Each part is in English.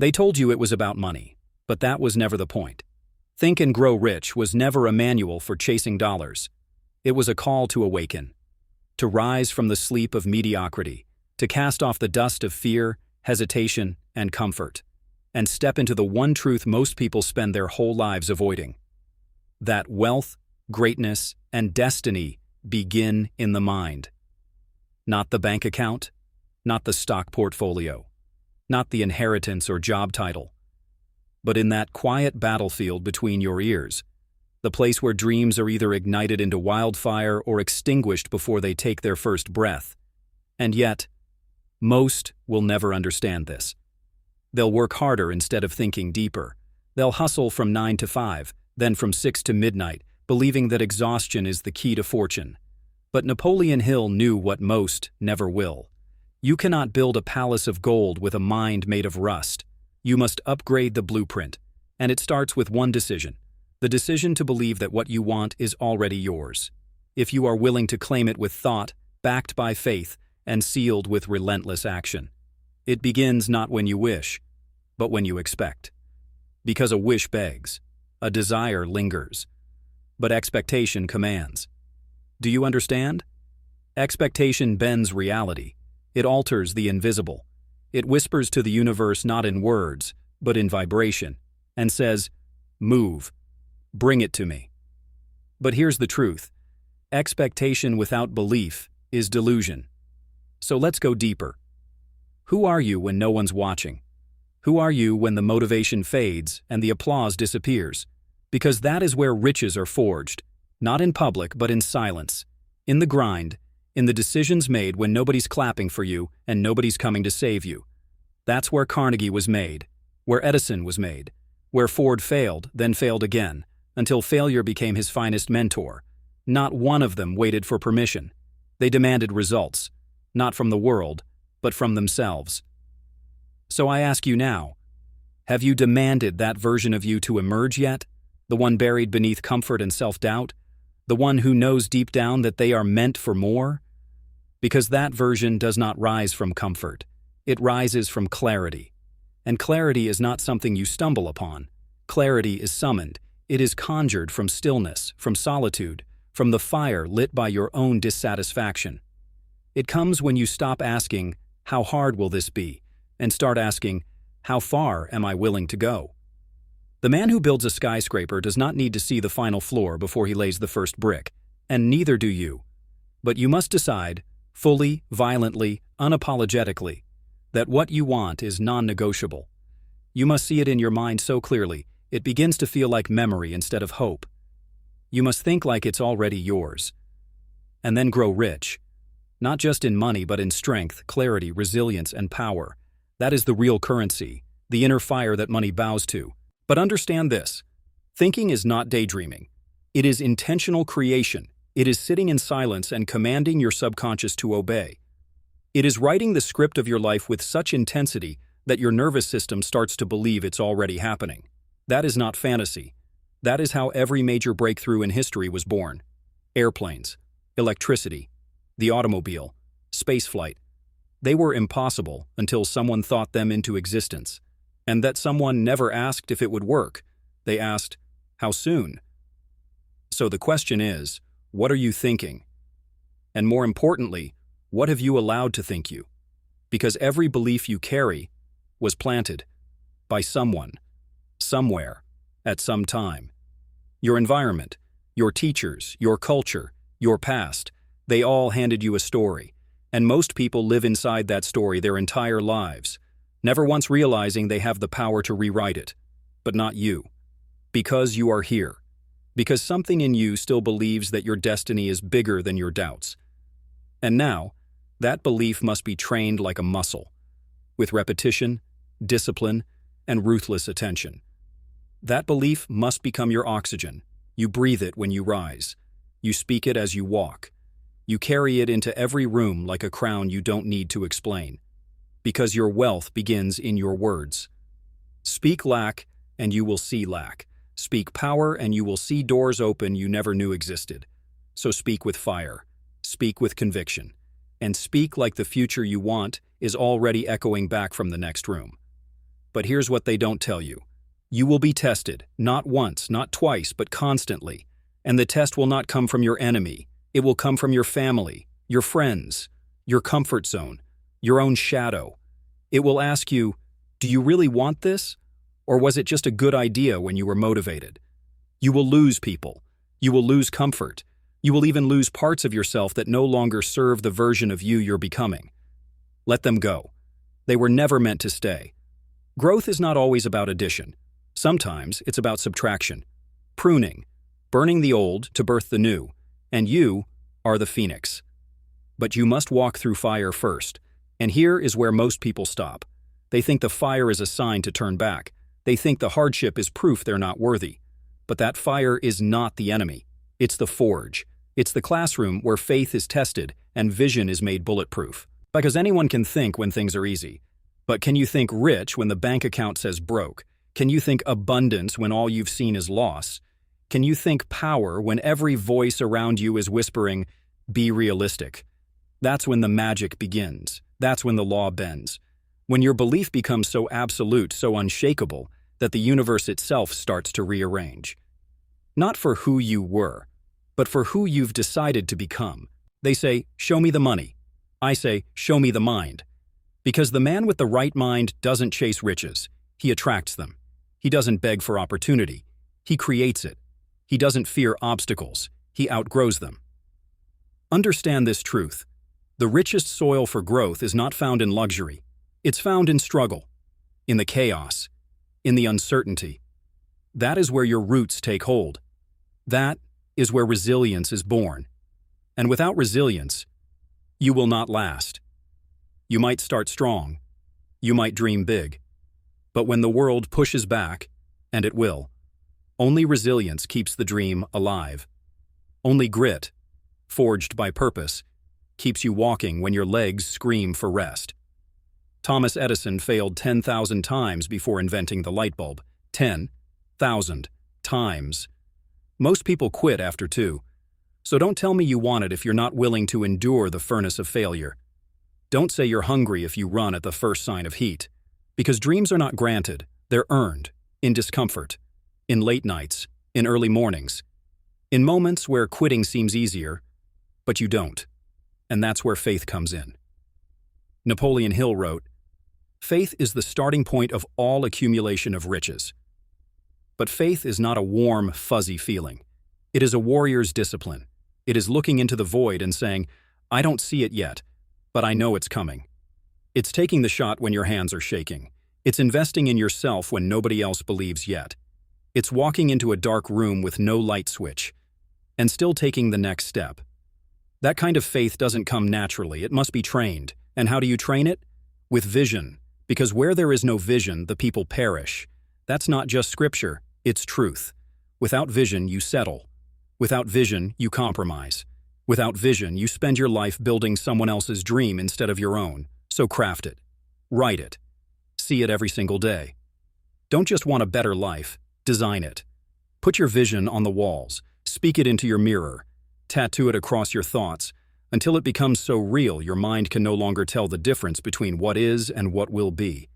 They told you it was about money, but that was never the point. Think and Grow Rich was never a manual for chasing dollars. It was a call to awaken, to rise from the sleep of mediocrity, to cast off the dust of fear, hesitation, and comfort, and step into the one truth most people spend their whole lives avoiding: that wealth, greatness, and destiny begin in the mind. Not the bank account, not the stock portfolio, not the inheritance or job title, but in that quiet battlefield between your ears, the place where dreams are either ignited into wildfire or extinguished before they take their first breath. And yet, most will never understand this. They'll work harder instead of thinking deeper. They'll hustle from 9 to 5, then from 6 to midnight, believing that exhaustion is the key to fortune. But Napoleon Hill knew what most never will. You cannot build a palace of gold with a mind made of rust. You must upgrade the blueprint, and it starts with one decision: the decision to believe that what you want is already yours. If you are willing to claim it with thought, backed by faith, and sealed with relentless action. It begins not when you wish, but when you expect. Because a wish begs, a desire lingers, but expectation commands. Do you understand? Expectation bends reality. It alters the invisible. It whispers to the universe not in words, but in vibration, and says, "Move. Bring it to me." But here's the truth. Expectation without belief is delusion. So let's go deeper. Who are you when no one's watching? Who are you when the motivation fades and the applause disappears? Because that is where riches are forged, not in public but in silence, in the grind, in the decisions made when nobody's clapping for you and nobody's coming to save you. That's where Carnegie was made, where Edison was made, where Ford failed, then failed again, until failure became his finest mentor. Not one of them waited for permission. They demanded results, not from the world, but from themselves. So I ask you now, have you demanded that version of you to emerge yet? The one buried beneath comfort and self-doubt? The one who knows deep down that they are meant for more? Because that version does not rise from comfort. It rises from clarity. And clarity is not something you stumble upon. Clarity is summoned. It is conjured from stillness, from solitude, from the fire lit by your own dissatisfaction. It comes when you stop asking, "How hard will this be?" and start asking, "How far am I willing to go?" The man who builds a skyscraper does not need to see the final floor before he lays the first brick, and neither do you. But you must decide, fully, violently, unapologetically, that what you want is non-negotiable. You must see it in your mind so clearly, it begins to feel like memory instead of hope. You must think like it's already yours. And then grow rich. Not just in money, but in strength, clarity, resilience, and power. That is the real currency, the inner fire that money bows to. But understand this: thinking is not daydreaming. It is intentional creation. It is sitting in silence and commanding your subconscious to obey. It is writing the script of your life with such intensity that your nervous system starts to believe it's already happening. That is not fantasy. That is how every major breakthrough in history was born. Airplanes, electricity, the automobile, spaceflight. They were impossible until someone thought them into existence. And that someone never asked if it would work. They asked, "How soon?" So the question is, what are you thinking? And more importantly, what have you allowed to think you? Because every belief you carry was planted by someone, somewhere, at some time. Your environment, your teachers, your culture, your past, they all handed you a story. And most people live inside that story their entire lives, never once realizing they have the power to rewrite it. But not you. Because you are here. Because something in you still believes that your destiny is bigger than your doubts. And now, that belief must be trained like a muscle, with repetition, discipline, and ruthless attention. That belief must become your oxygen. You breathe it when you rise. You speak it as you walk. You carry it into every room like a crown you don't need to explain. Because your wealth begins in your words. Speak lack, and you will see lack. Speak power, and you will see doors open you never knew existed. So speak with fire. Speak with conviction. And speak like the future you want is already echoing back from the next room. But here's what they don't tell you. You will be tested, not once, not twice, but constantly. And the test will not come from your enemy. It will come from your family, your friends, your comfort zone, your own shadow. It will ask you, do you really want this? Or was it just a good idea when you were motivated? You will lose people. You will lose comfort. You will even lose parts of yourself that no longer serve the version of you you're becoming. Let them go. They were never meant to stay. Growth is not always about addition. Sometimes it's about subtraction, pruning, burning the old to birth the new, and you are the phoenix. But you must walk through fire first, and here is where most people stop. They think the fire is a sign to turn back. They think the hardship is proof they're not worthy. But that fire is not the enemy. It's the forge. It's the classroom where faith is tested and vision is made bulletproof. Because anyone can think when things are easy. But can you think rich when the bank account says broke? Can you think abundance when all you've seen is loss? Can you think power when every voice around you is whispering, be realistic? That's when the magic begins. That's when the law bends. When your belief becomes so absolute, so unshakable, that the universe itself starts to rearrange. Not for who you were, but for who you've decided to become. They say, show me the money. I say, show me the mind. Because the man with the right mind doesn't chase riches. He attracts them. He doesn't beg for opportunity. He creates it. He doesn't fear obstacles. He outgrows them. Understand this truth. The richest soil for growth is not found in luxury. It's found in struggle, in the chaos, in the uncertainty. That is where your roots take hold. That is where resilience is born. And without resilience, you will not last. You might start strong. You might dream big. But when the world pushes back, and it will, only resilience keeps the dream alive. Only grit, forged by purpose, keeps you walking when your legs scream for rest. Thomas Edison failed 10,000 times before inventing the light bulb. 10,000 times. Most people quit after 2. So don't tell me you want it if you're not willing to endure the furnace of failure. Don't say you're hungry if you run at the first sign of heat. Because dreams are not granted, they're earned, in discomfort, in late nights, in early mornings, in moments where quitting seems easier, but you don't. And that's where faith comes in. Napoleon Hill wrote, faith is the starting point of all accumulation of riches. But faith is not a warm, fuzzy feeling. It is a warrior's discipline. It is looking into the void and saying, I don't see it yet, but I know it's coming. It's taking the shot when your hands are shaking. It's investing in yourself when nobody else believes yet. It's walking into a dark room with no light switch, and still taking the next step. That kind of faith doesn't come naturally. It must be trained. And how do you train it? With vision. Because where there is no vision, the people perish. That's not just scripture, it's truth. Without vision, you settle. Without vision, you compromise. Without vision, you spend your life building someone else's dream instead of your own. So craft it. Write it. See it every single day. Don't just want a better life, design it. Put your vision on the walls. Speak it into your mirror. Tattoo it across your thoughts until it becomes so real your mind can no longer tell the difference between what is and what will be.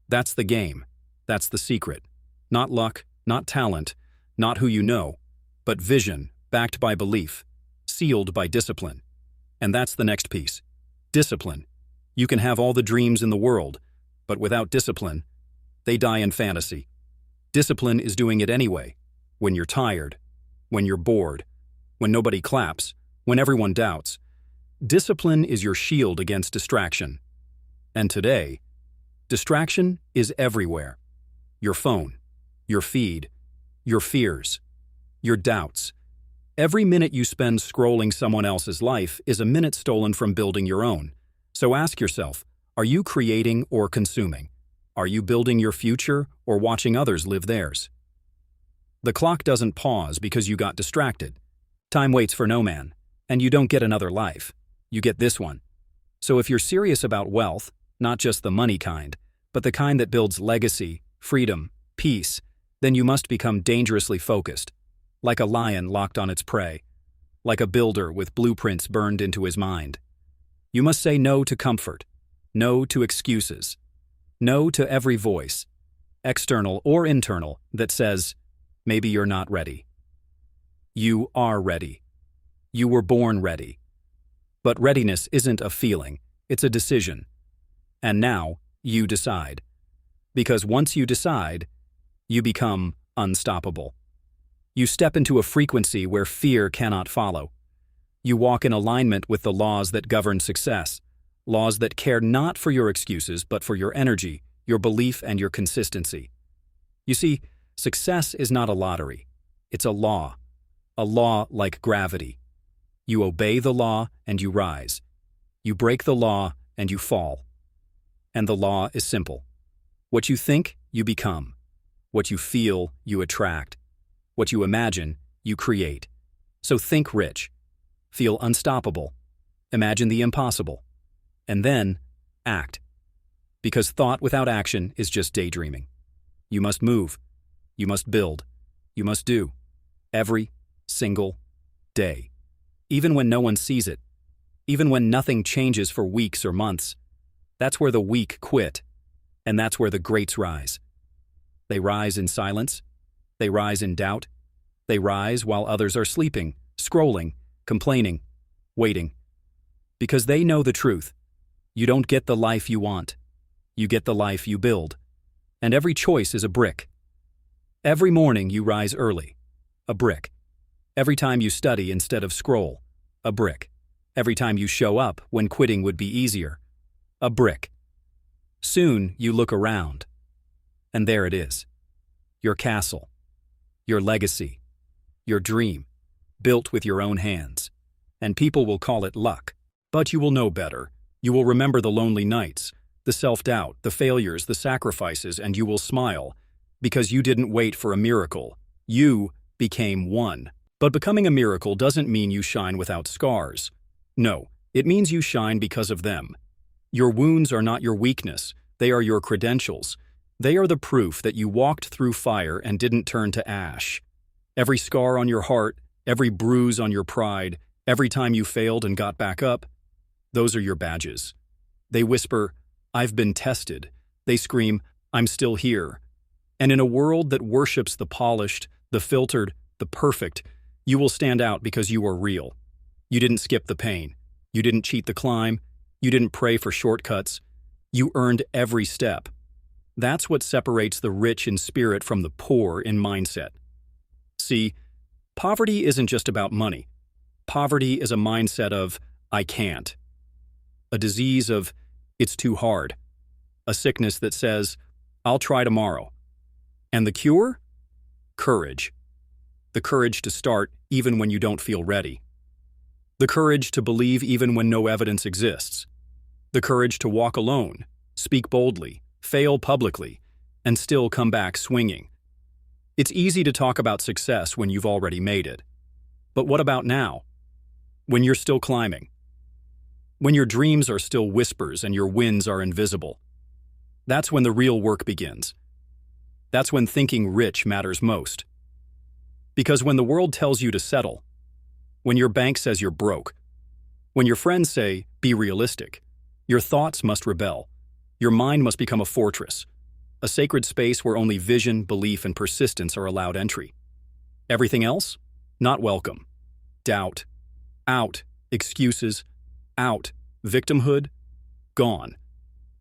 That's the game. That's the secret. Not luck, not talent, not who you know, but vision backed by belief, sealed by discipline. And that's the next piece. Discipline. You can have all the dreams in the world, but without discipline, they die in fantasy. Discipline is doing it anyway, when you're tired, when you're bored, when nobody claps, when everyone doubts. Discipline is your shield against distraction. And today, distraction is everywhere. Your phone, your feed, your fears, your doubts. Every minute you spend scrolling someone else's life is a minute stolen from building your own. So ask yourself, are you creating or consuming? Are you building your future or watching others live theirs? The clock doesn't pause because you got distracted. Time waits for no man, and you don't get another life. You get this one. So if you're serious about wealth, not just the money kind, but the kind that builds legacy, freedom, peace, then you must become dangerously focused, like a lion locked on its prey, like a builder with blueprints burned into his mind. You must say no to comfort, no to excuses, no to every voice, external or internal, that says, maybe you're not ready. You are ready. You were born ready. But readiness isn't a feeling, it's a decision. And now, you decide. Because once you decide, you become unstoppable. You step into a frequency where fear cannot follow. You walk in alignment with the laws that govern success, laws that care not for your excuses but for your energy, your belief, and your consistency. You see, success is not a lottery. It's a law like gravity. You obey the law and you rise. You break the law and you fall. And the law is simple. What you think, you become. What you feel, you attract. What you imagine, you create. So think rich. Feel unstoppable. Imagine the impossible. And then, act. Because thought without action is just daydreaming. You must move. You must build. You must do. Every single day. Even when no one sees it. Even when nothing changes for weeks or months. That's where the weak quit. And that's where the greats rise. They rise in silence. They rise in doubt. They rise while others are sleeping, scrolling, complaining, waiting. Because they know the truth. You don't get the life you want. You get the life you build. And every choice is a brick. Every morning you rise early. A brick. Every time you study instead of scroll. A brick. Every time you show up when quitting would be easier. A brick. Soon you look around. And there it is. Your castle. Your legacy. Your dream. Built with your own hands. And people will call it luck. But you will know better. You will remember the lonely nights, the self-doubt, the failures, the sacrifices, and you will smile. Because you didn't wait for a miracle. You became one. But becoming a miracle doesn't mean you shine without scars. No, it means you shine because of them. Your wounds are not your weakness. They are your credentials. They are the proof that you walked through fire and didn't turn to ash. Every scar on your heart, every bruise on your pride, every time you failed and got back up, those are your badges. They whisper, "I've been tested." They scream, "I'm still here." And in a world that worships the polished, the filtered, the perfect, you will stand out because you are real. You didn't skip the pain. You didn't cheat the climb. You didn't pray for shortcuts. You earned every step. That's what separates the rich in spirit from the poor in mindset. See, poverty isn't just about money. Poverty is a mindset of, "I can't." A disease of, "It's too hard." A sickness that says, "I'll try tomorrow." And the cure? Courage. The courage to start even when you don't feel ready. The courage to believe even when no evidence exists. The courage to walk alone, speak boldly, fail publicly, and still come back swinging. It's easy to talk about success when you've already made it. But what about now? When you're still climbing? When your dreams are still whispers and your wins are invisible? That's when the real work begins. That's when thinking rich matters most. Because when the world tells you to settle, when your bank says you're broke, when your friends say, "Be realistic," your thoughts must rebel. Your mind must become a fortress, a sacred space where only vision, belief, and persistence are allowed entry. Everything else? Not welcome. Doubt. Out. Excuses. Out. Victimhood. Gone.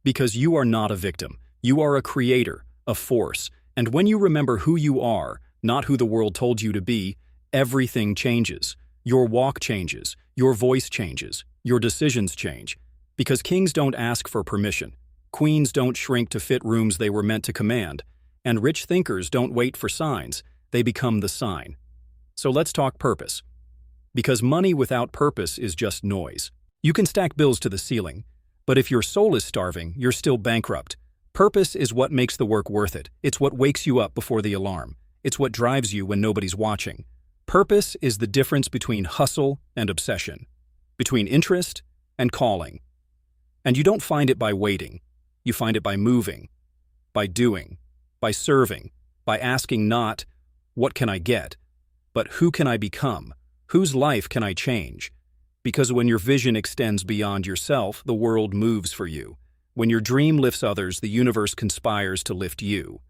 Because you are not a victim. You are a creator, a force. And when you remember who you are, not who the world told you to be, everything changes. Your walk changes. Your voice changes. Your decisions change. Because kings don't ask for permission. Queens don't shrink to fit rooms they were meant to command. And rich thinkers don't wait for signs. They become the sign. So let's talk purpose. Because money without purpose is just noise. You can stack bills to the ceiling, but if your soul is starving, you're still bankrupt. Purpose is what makes the work worth it. It's what wakes you up before the alarm. It's what drives you when nobody's watching. Purpose is the difference between hustle and obsession, between interest and calling. And you don't find it by waiting. You find it by moving, by doing, by serving, by asking not, "What can I get?" but "Who can I become? Whose life can I change?" Because when your vision extends beyond yourself, the world moves for you. When your dream lifts others, the universe conspires to lift you.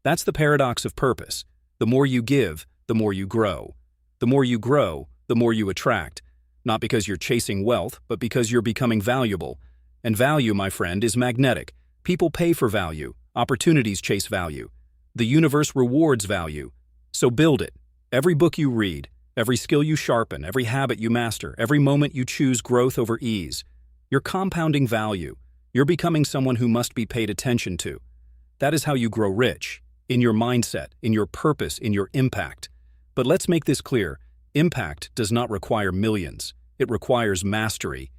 That's the paradox of purpose. The more you give, the more you grow. The more you grow, the more you attract. Not because you're chasing wealth, but because you're becoming valuable. And value, my friend, is magnetic. People pay for value. Opportunities chase value. The universe rewards value. So build it. Every book you read, every skill you sharpen, every habit you master, every moment you choose growth over ease. You're compounding value. You're becoming someone who must be paid attention to. That is how you grow rich. In your mindset, in your purpose, in your impact. But let's make this clear. Impact does not require millions. It requires mastery.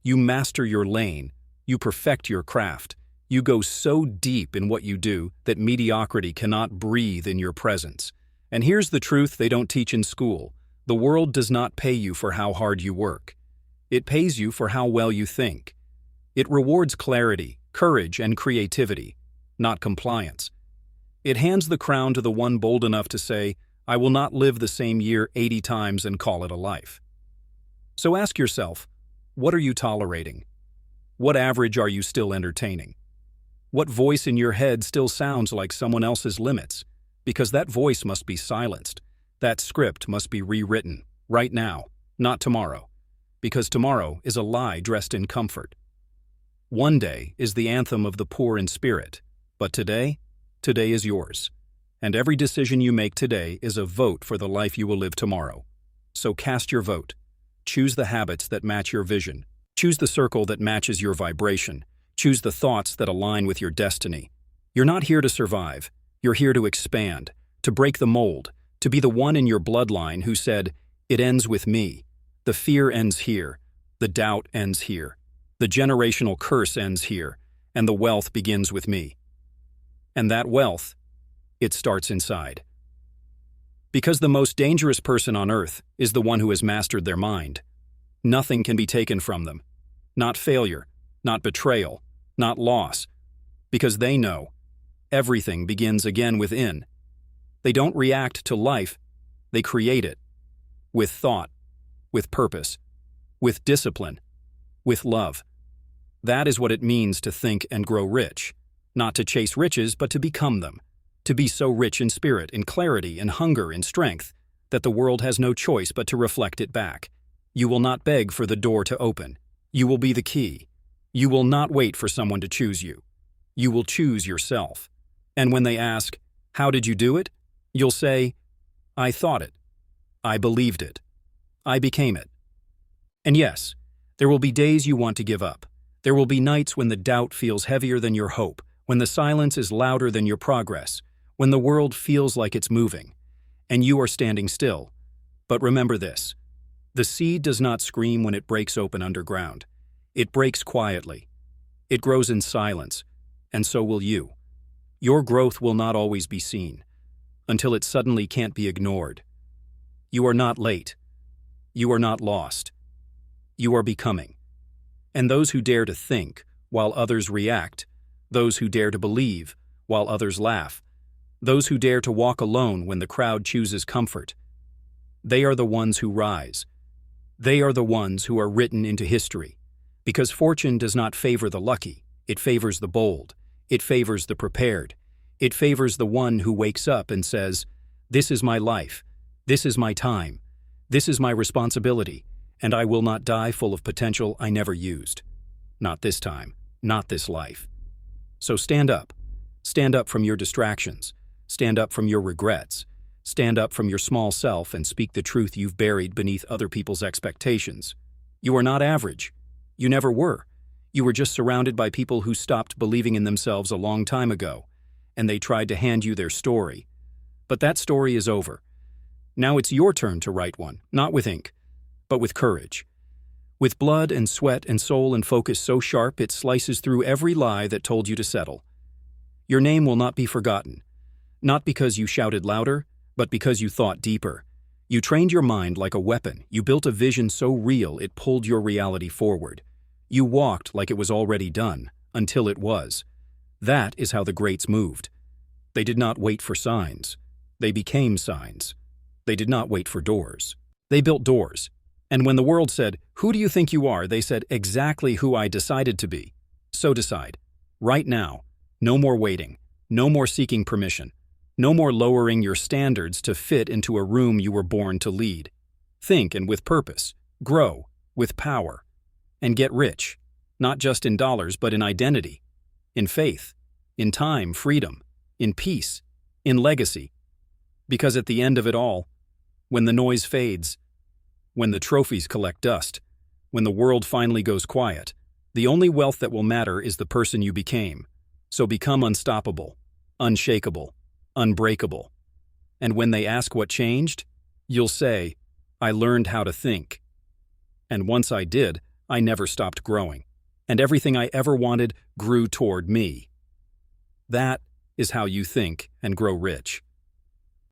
You master your lane. You perfect your craft. You go so deep in what you do that mediocrity cannot breathe in your presence. And here's the truth they don't teach in school. The world does not pay you for how hard you work. It pays you for how well you think. It rewards clarity, courage, and creativity, not compliance. It hands the crown to the one bold enough to say, I will not live the same year 80 times and call it a life. So ask yourself, what are you tolerating? What average are you still entertaining? What voice in your head still sounds like someone else's limits? Because that voice must be silenced. That script must be rewritten, right now, not tomorrow. Because tomorrow is a lie dressed in comfort. One day is the anthem of the poor in spirit, but today is yours. And every decision you make today is a vote for the life you will live tomorrow. So cast your vote. Choose the habits that match your vision. Choose the circle that matches your vibration. Choose the thoughts that align with your destiny. You're not here to survive. You're here to expand, to break the mold, to be the one in your bloodline who said, it ends with me. The fear ends here. The doubt ends here. The generational curse ends here. And the wealth begins with me. And that wealth, it starts inside. Because the most dangerous person on earth is the one who has mastered their mind. Nothing can be taken from them. Not failure, not betrayal, not loss. Because they know everything begins again within. They don't react to life, they create it. With thought, with purpose, with discipline, with love. That is what it means to think and grow rich. Not to chase riches, but to become them. To be so rich in spirit, in clarity, in hunger, in strength, that the world has no choice but to reflect it back. You will not beg for the door to open. You will be the key. You will not wait for someone to choose you. You will choose yourself. And when they ask, how did you do it? You'll say, I thought it. I believed it. I became it. And yes, there will be days you want to give up. There will be nights when the doubt feels heavier than your hope, when the silence is louder than your progress, when the world feels like it's moving, and you are standing still. But remember this, the seed does not scream when it breaks open underground. It breaks quietly. It grows in silence, and so will you. Your growth will not always be seen, until it suddenly can't be ignored. You are not late. You are not lost. You are becoming. And those who dare to think, while others react, those who dare to believe, while others laugh, those who dare to walk alone when the crowd chooses comfort, they are the ones who rise. They are the ones who are written into history. Because fortune does not favor the lucky, it favors the bold, it favors the prepared, it favors the one who wakes up and says, this is my life, this is my time, this is my responsibility, and I will not die full of potential I never used. Not this time, not this life. So stand up. Stand up from your distractions. Stand up from your regrets. Stand up from your small self and speak the truth you've buried beneath other people's expectations. You are not average. You never were. You were just surrounded by people who stopped believing in themselves a long time ago, and they tried to hand you their story. But that story is over. Now it's your turn to write one, not with ink, but with courage. With blood and sweat and soul and focus so sharp it slices through every lie that told you to settle. Your name will not be forgotten, not because you shouted louder, but because you thought deeper. You trained your mind like a weapon. You built a vision so real it pulled your reality forward. You walked like it was already done, until it was. That is how the greats moved. They did not wait for signs. They became signs. They did not wait for doors. They built doors. And when the world said, who do you think you are? They said, exactly who I decided to be. So decide. Right now. No more waiting. No more seeking permission. No more lowering your standards to fit into a room you were born to lead. Think and with purpose. Grow with power. And get rich, not just in dollars, but in identity, in faith, in time, freedom, in peace, in legacy. Because at the end of it all, when the noise fades, when the trophies collect dust, when the world finally goes quiet, the only wealth that will matter is the person you became. So become unstoppable, unshakable, unbreakable. And when they ask what changed, you'll say, I learned how to think. And once I did, I never stopped growing. And everything I ever wanted grew toward me. That is how you think and grow rich.